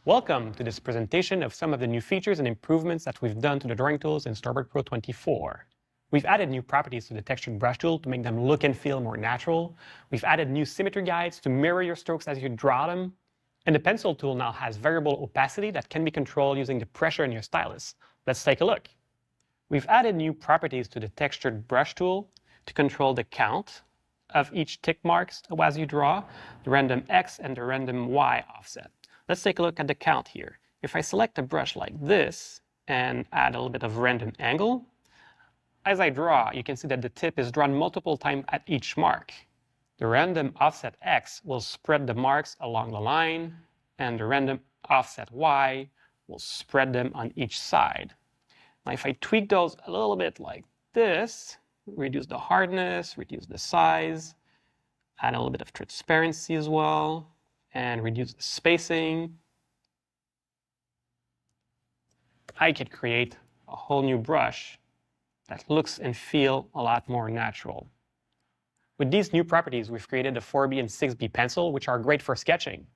Welcome to this presentation of some of the new features and improvements that we've done to the drawing tools in Storyboard Pro 24. We've added new properties to the textured brush tool to make them look and feel more natural. We've added new symmetry guides to mirror your strokes as you draw them. And the pencil tool now has variable opacity that can be controlled using the pressure in your stylus. Let's take a look. We've added new properties to the textured brush tool to control the count of each tick marks as you draw, the random X and the random Y offset. Let's take a look at the count here. If I select a brush like this and add a little bit of random angle, as I draw, you can see that the tip is drawn multiple times at each mark. The random offset X will spread the marks along the line, and the random offset Y will spread them on each side. Now, if I tweak those a little bit like this, reduce the hardness, reduce the size, add a little bit of transparency as well, and reduce the spacing, I could create a whole new brush that looks and feels a lot more natural. With these new properties, we've created a 4B and 6B pencil, which are great for sketching.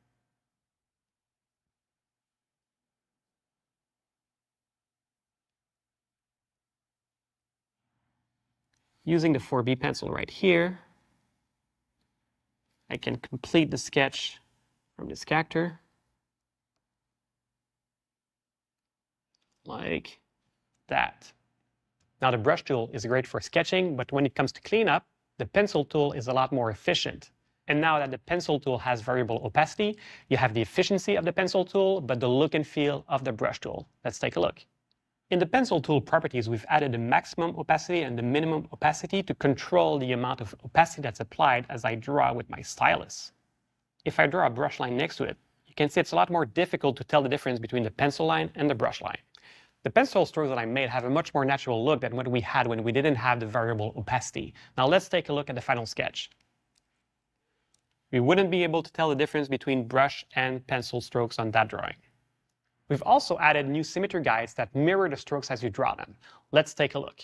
Using the 4B pencil right here, I can complete the sketch from this character, like that. Now, the brush tool is great for sketching, but when it comes to cleanup, the pencil tool is a lot more efficient. And now that the pencil tool has variable opacity, you have the efficiency of the pencil tool, but the look and feel of the brush tool. Let's take a look. In the pencil tool properties, we've added the maximum opacity and the minimum opacity to control the amount of opacity that's applied as I draw with my stylus. If I draw a brush line next to it, you can see it's a lot more difficult to tell the difference between the pencil line and the brush line. The pencil strokes that I made have a much more natural look than what we had when we didn't have the variable opacity. Now let's take a look at the final sketch. We wouldn't be able to tell the difference between brush and pencil strokes on that drawing. We've also added new symmetry guides that mirror the strokes as you draw them. Let's take a look.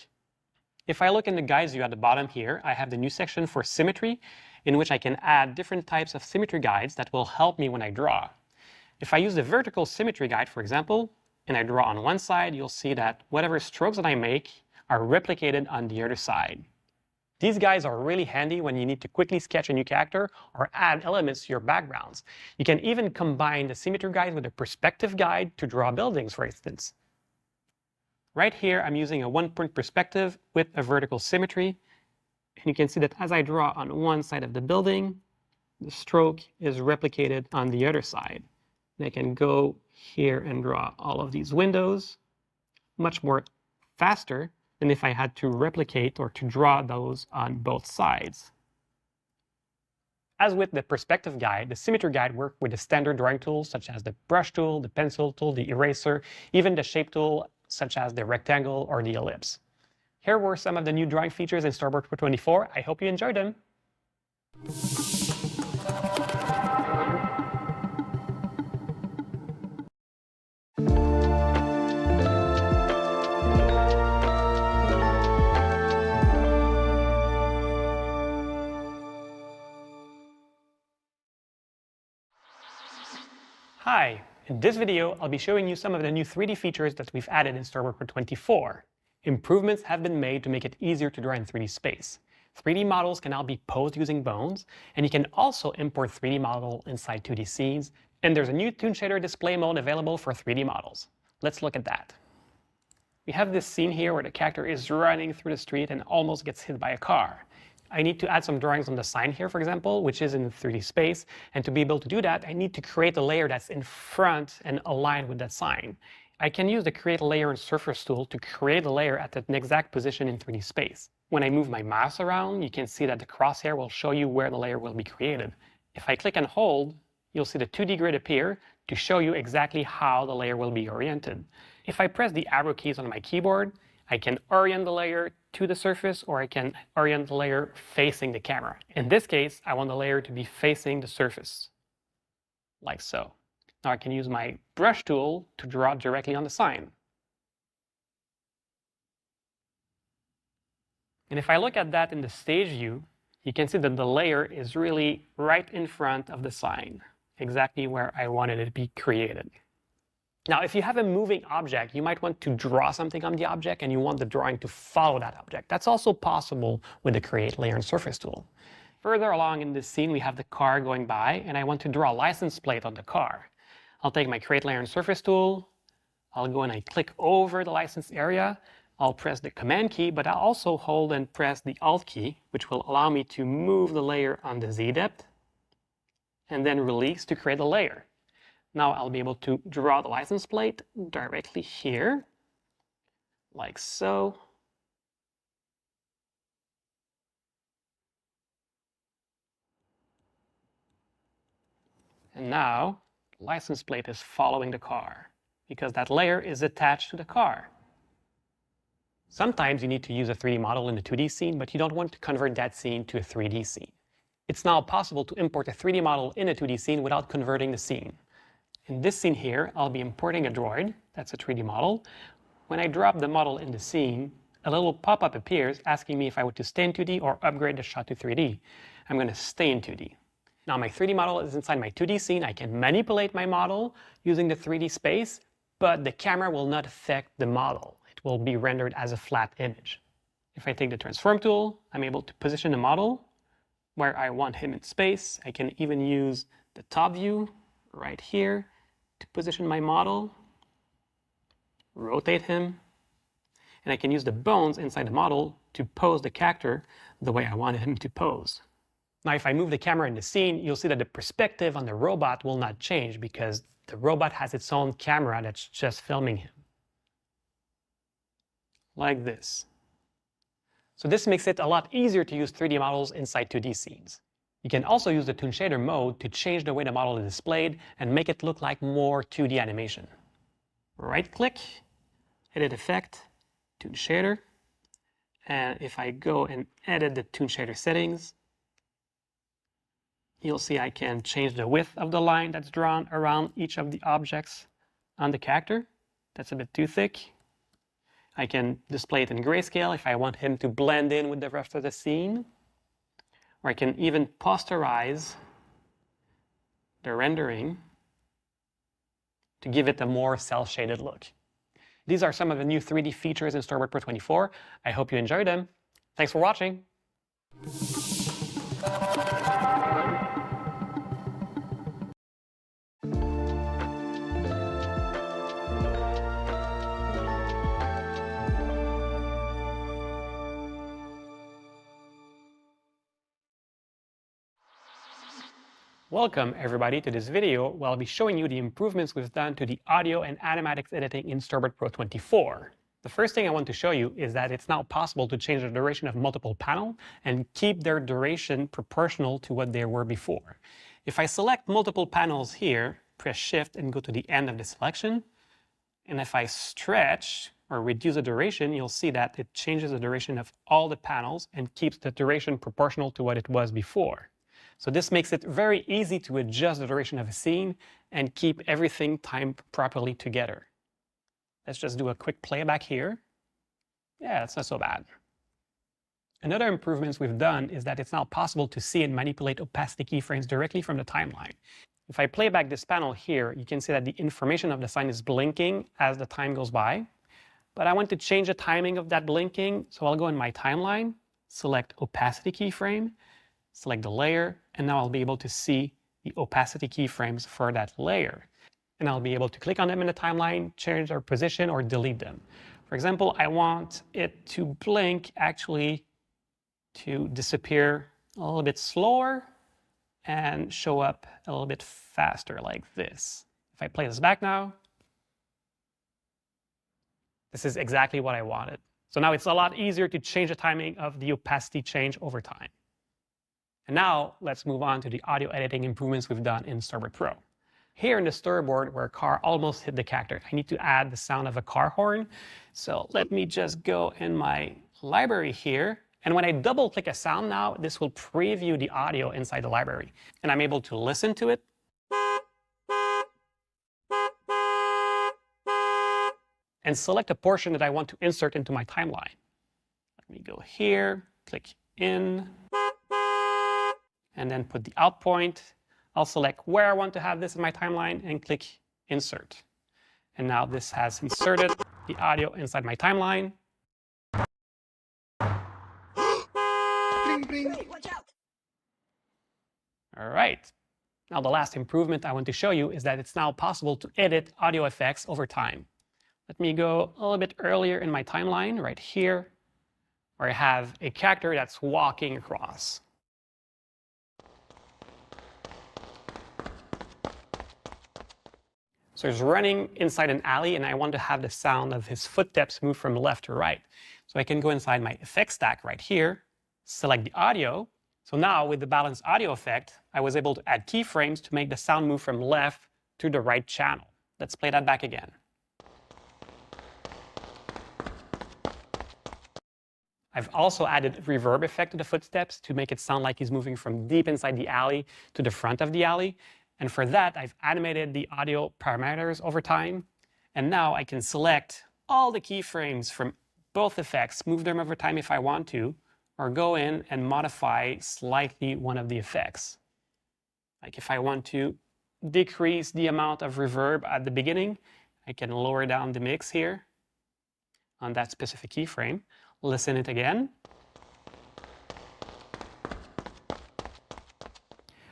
If I look in the guides view at the bottom here, I have the new section for symmetry, in which I can add different types of symmetry guides that will help me when I draw. If I use the vertical symmetry guide, for example, and I draw on one side, you'll see that whatever strokes that I make are replicated on the other side. These guides are really handy when you need to quickly sketch a new character or add elements to your backgrounds. You can even combine the symmetry guide with a perspective guide to draw buildings, for instance. Right here, I'm using a one-point perspective with a vertical symmetry. And you can see that as I draw on one side of the building, the stroke is replicated on the other side. And I can go here and draw all of these windows much more faster than if I had to replicate or to draw those on both sides. As with the perspective guide, the symmetry guide works with the standard drawing tools such as the brush tool, the pencil tool, the eraser, even the shape tool such as the rectangle or the ellipse. Here were some of the new drawing features in Storyboard Pro 24. I hope you enjoyed them. Hi, In this video, I'll be showing you some of the new 3D features that we've added in Storyboard Pro 24. Improvements have been made to make it easier to draw in 3D space. 3D models can now be posed using bones, and you can also import 3D model inside 2D scenes, and there's a new Toon shader display mode available for 3D models. Let's look at that. We have this scene here where the character is running through the street and almost gets hit by a car. I need to add some drawings on the sign here, for example, which is in 3D space. And to be able to do that, I need to create a layer that's in front and aligned with that sign. I can use the Create Layer and Surface tool to create a layer at an exact position in 3D space. When I move my mouse around, you can see that the crosshair will show you where the layer will be created. If I click and hold, you'll see the 2D grid appear to show you exactly how the layer will be oriented. If I press the arrow keys on my keyboard, I can orient the layer to the surface, or I can orient the layer facing the camera. In this case, I want the layer to be facing the surface, like so. Now I can use my brush tool to draw directly on the sign. And if I look at that in the stage view, you can see that the layer is really right in front of the sign, exactly where I wanted it to be created. Now, if you have a moving object, you might want to draw something on the object and you want the drawing to follow that object. That's also possible with the Create Layer and Surface tool. Further along in this scene, we have the car going by, and I want to draw a license plate on the car. I'll take my Create Layer and Surface tool. I'll go and I click over the license area. I'll press the Command key, but I'll also hold and press the Alt key, which will allow me to move the layer on the Z depth and then release to create a layer. Now I'll be able to draw the license plate directly here, like so. And now the license plate is following the car because that layer is attached to the car. Sometimes you need to use a 3D model in a 2D scene, but you don't want to convert that scene to a 3D scene. It's now possible to import a 3D model in a 2D scene without converting the scene. In this scene here, I'll be importing a droid. That's a 3D model. When I drop the model in the scene, a little pop-up appears asking me if I want to stay in 2D or upgrade the shot to 3D. I'm going to stay in 2D. Now my 3D model is inside my 2D scene. I can manipulate my model using the 3D space, but the camera will not affect the model. It will be rendered as a flat image. If I take the Transform tool, I'm able to position the model where I want him in space. I can even use the top view right here to position my model, rotate him, and I can use the bones inside the model to pose the character the way I wanted him to pose. Now, if I move the camera in the scene, you'll see that the perspective on the robot will not change because the robot has its own camera that's just filming him. Like this. So this makes it a lot easier to use 3D models inside 2D scenes. You can also use the Toon Shader mode to change the way the model is displayed and make it look like more 2D animation. Right-click, Edit Effect, Toon Shader, and if I go and edit the Toon Shader settings, you'll see I can change the width of the line that's drawn around each of the objects on the character. That's a bit too thick. I can display it in grayscale if I want him to blend in with the rest of the scene. Or I can even posterize the rendering to give it a more cel-shaded look. These are some of the new 3D features in Storyboard Pro 24. I hope you enjoyed them. Thanks for watching. Welcome everybody to this video where I'll be showing you the improvements we've done to the audio and animatics editing in Storyboard Pro 24. The first thing I want to show you is that it's now possible to change the duration of multiple panels and keep their duration proportional to what they were before. If I select multiple panels here, press Shift and go to the end of the selection, and if I stretch or reduce the duration, you'll see that it changes the duration of all the panels and keeps the duration proportional to what it was before. So this makes it very easy to adjust the duration of a scene and keep everything timed properly together. Let's just do a quick playback here. Yeah, it's not so bad. Another improvements we've done is that it's now possible to see and manipulate opacity keyframes directly from the timeline. If I play back this panel here, you can see that the information of the sign is blinking as the time goes by. But I want to change the timing of that blinking, so I'll go in my timeline, select opacity keyframe, select the layer, and now I'll be able to see the opacity keyframes for that layer. And I'll be able to click on them in the timeline, change their position, or delete them. For example, I want it to blink actually to disappear a little bit slower and show up a little bit faster like this. If I play this back now, this is exactly what I wanted. So now it's a lot easier to change the timing of the opacity change over time. And now let's move on to the audio editing improvements we've done in Storyboard Pro. Here in the storyboard where a car almost hit the character, I need to add the sound of a car horn. So let me just go in my library here. And when I double click a sound now, this will preview the audio inside the library. And I'm able to listen to it. And select a portion that I want to insert into my timeline. Let me go here, click in, and then put the out point. I'll select where I want to have this in my timeline and click insert. And now this has inserted the audio inside my timeline. Hey, watch out. All right. Now the last improvement I want to show you is that it's now possible to edit audio effects over time. Let me go a little bit earlier in my timeline, right here, where I have a character that's walking across. So he's running inside an alley, and I want to have the sound of his footsteps move from left to right. So I can go inside my effects stack right here, select the audio. So now with the balanced audio effect, I was able to add keyframes to make the sound move from left to the right channel. Let's play that back again. I've also added reverb effect to the footsteps to make it sound like he's moving from deep inside the alley to the front of the alley. And for that, I've animated the audio parameters over time. And now I can select all the keyframes from both effects, move them over time if I want to, or go in and modify slightly one of the effects. Like if I want to decrease the amount of reverb at the beginning, I can lower down the mix here on that specific keyframe. Listen it again.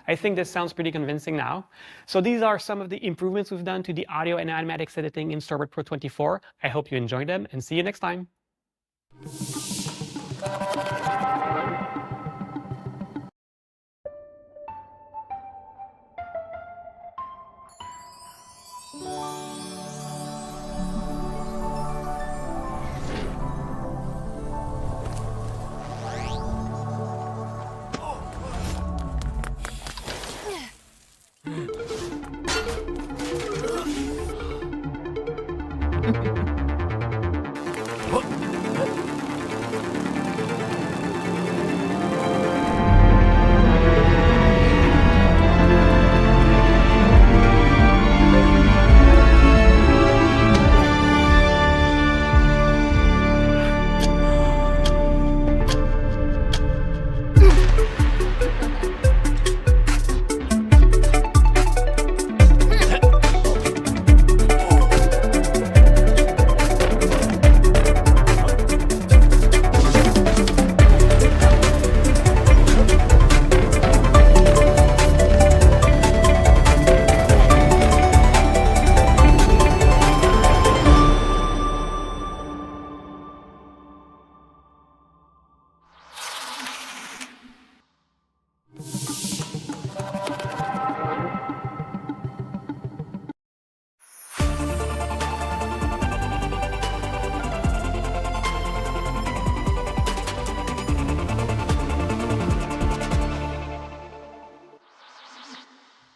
I think this sounds pretty convincing now. So these are some of the improvements we've done to the audio and animatics editing in Storyboard Pro 24. I hope you enjoyed them, and see you next time.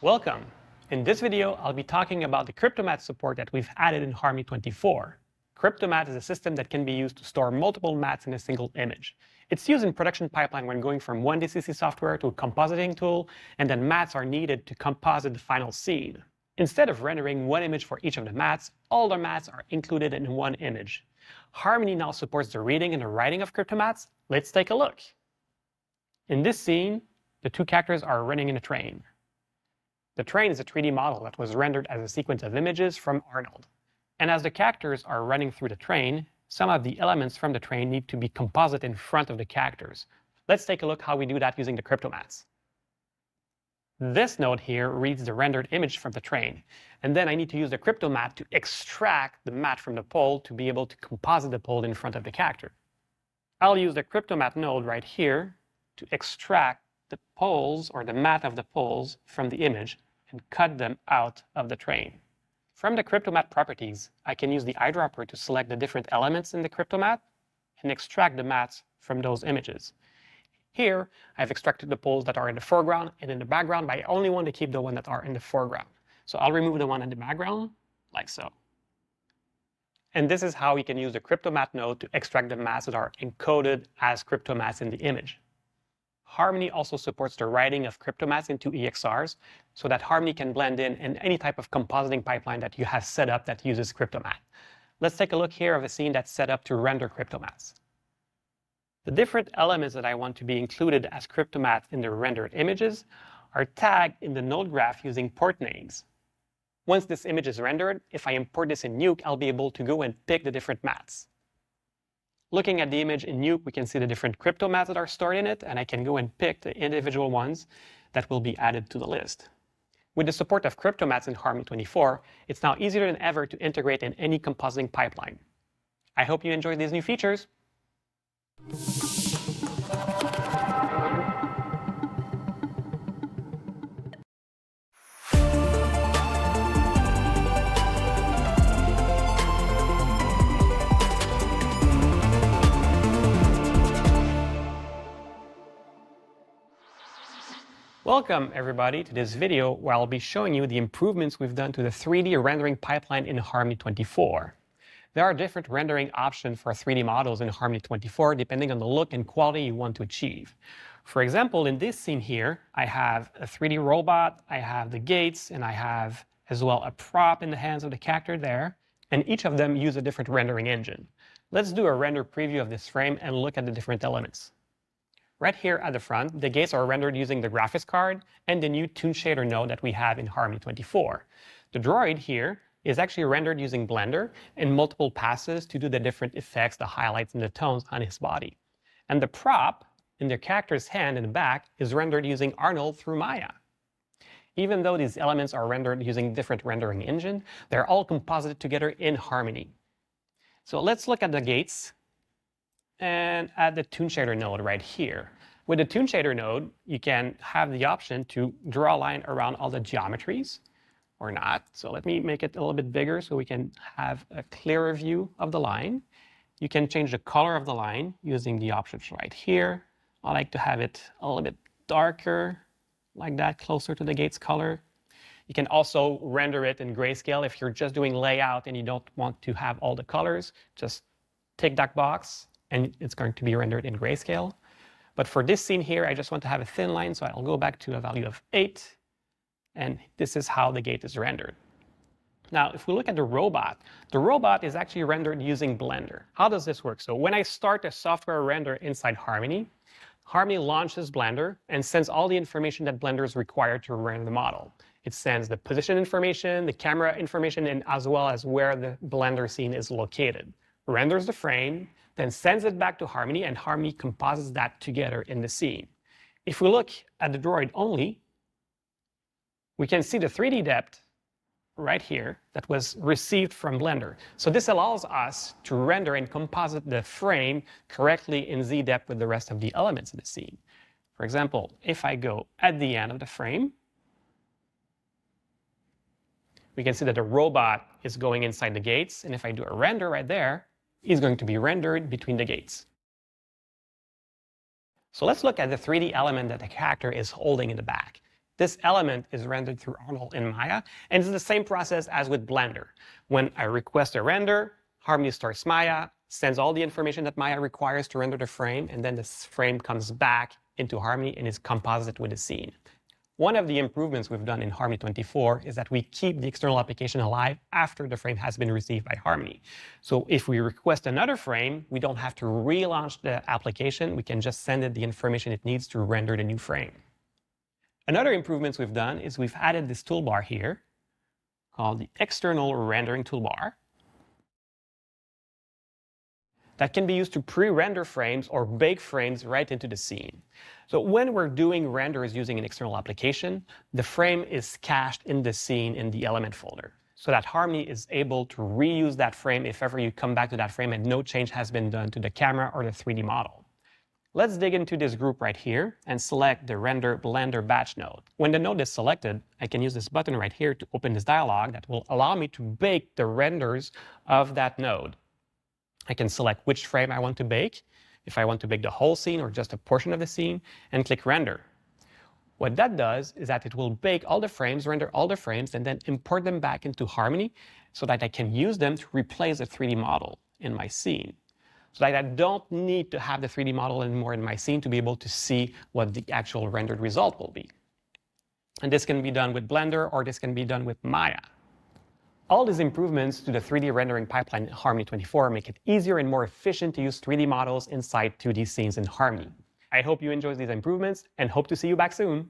Welcome. In this video, I'll be talking about the Cryptomatte support that we've added in Harmony 24. Cryptomatte is a system that can be used to store multiple mats in a single image. It's used in production pipeline when going from one DCC software to a compositing tool, and then mats are needed to composite the final scene. Instead of rendering one image for each of the mats, all the mats are included in one image. Harmony now supports the reading and the writing of Cryptomattes. Let's take a look. In this scene, the two characters are running in a train. The train is a 3D model that was rendered as a sequence of images from Arnold. And as the characters are running through the train, some of the elements from the train need to be composite in front of the characters. Let's take a look how we do that using the Cryptomattes. This node here reads the rendered image from the train, and then I need to use the Cryptomatte to extract the matte from the pole to be able to composite the pole in front of the character. I'll use the Cryptomatte node right here to extract the poles or the matte of the poles from the image and cut them out of the train. From the Cryptomatte properties, I can use the eyedropper to select the different elements in the Cryptomatte and extract the mattes from those images. Here, I've extracted the poles that are in the foreground and in the background, but I only want to keep the ones that are in the foreground. So I'll remove the one in the background, like so. And this is how we can use the Cryptomatte node to extract the mattes that are encoded as Cryptomattes in the image. Harmony also supports the writing of Cryptomattes into EXRs so that Harmony can blend in any type of compositing pipeline that you have set up that uses Cryptomatte. Let's take a look here of a scene that's set up to render Cryptomattes. The different elements that I want to be included as Cryptomattes in the rendered images are tagged in the node graph using port names. Once this image is rendered, if I import this in Nuke, I'll be able to go and pick the different mattes. Looking at the image in Nuke, we can see the different Cryptomattes that are stored in it, and I can go and pick the individual ones that will be added to the list. With the support of Cryptomattes in Harmony 24, it's now easier than ever to integrate in any compositing pipeline. I hope you enjoyed these new features. Welcome everybody to this video where I'll be showing you the improvements we've done to the 3D rendering pipeline in Harmony 24. There are different rendering options for 3D models in Harmony 24 depending on the look and quality you want to achieve. For example, in this scene here, I have a 3D robot, I have the gates, and I have as well a prop in the hands of the character there, and each of them use a different rendering engine. Let's do a render preview of this frame and look at the different elements. Right here at the front, the gates are rendered using the graphics card and the new Toon shader node that we have in Harmony 24. The droid here is actually rendered using Blender and multiple passes to do the different effects, the highlights, and the tones on his body. And the prop in the character's hand in the back is rendered using Arnold through Maya. Even though these elements are rendered using different rendering engine, they're all composited together in Harmony. So let's look at the gates and add the Toon shader node right here. With the Toon shader node, you can have the option to draw a line around all the geometries or not. So let me make it a little bit bigger so we can have a clearer view of the line. You can change the color of the line using the options right here. I like to have it a little bit darker, like that, closer to the gate's color. You can also render it in grayscale if you're just doing layout and you don't want to have all the colors. Just tick that box and it's going to be rendered in grayscale. But for this scene here, I just want to have a thin line, so I'll go back to a value of 8, and this is how the gate is rendered. Now, if we look at the robot is actually rendered using Blender. How does this work? So when I start a software render inside Harmony, Harmony launches Blender and sends all the information that Blender is required to render the model. It sends the position information, the camera information, and as well as where the Blender scene is located. Renders the frame, then sends it back to Harmony, and Harmony composites that together in the scene. If we look at the droid only, we can see the 3D depth right here that was received from Blender. So this allows us to render and composite the frame correctly in Z depth with the rest of the elements in the scene. For example, if I go at the end of the frame, we can see that the robot is going inside the gates, and if I do a render right there, is going to be rendered between the gates. So let's look at the 3D element that the character is holding in the back. This element is rendered through Arnold in Maya, and it's the same process as with Blender. When I request a render, Harmony starts Maya, sends all the information that Maya requires to render the frame, and then this frame comes back into Harmony and is composited with the scene. One of the improvements we've done in Harmony 24 is that we keep the external application alive after the frame has been received by Harmony. So if we request another frame, we don't have to relaunch the application. We can just send it the information it needs to render the new frame. Another improvements we've done is we've added this toolbar here called the external rendering toolbar that can be used to pre-render frames or bake frames right into the scene. So when we're doing renders using an external application, the frame is cached in the scene in the element folder, so that Harmony is able to reuse that frame if ever you come back to that frame and no change has been done to the camera or the 3D model. Let's dig into this group right here and select the Render Blender Batch node. When the node is selected, I can use this button right here to open this dialog that will allow me to bake the renders of that node. I can select which frame I want to bake, if I want to bake the whole scene or just a portion of the scene, and click Render. What that does is that it will bake all the frames, render all the frames, and then import them back into Harmony so that I can use them to replace a 3D model in my scene. So that I don't need to have the 3D model anymore in my scene to be able to see what the actual rendered result will be. And this can be done with Blender, or this can be done with Maya. All these improvements to the 3D rendering pipeline in Harmony 24 make it easier and more efficient to use 3D models inside 2D scenes in Harmony. I hope you enjoyed these improvements and hope to see you back soon.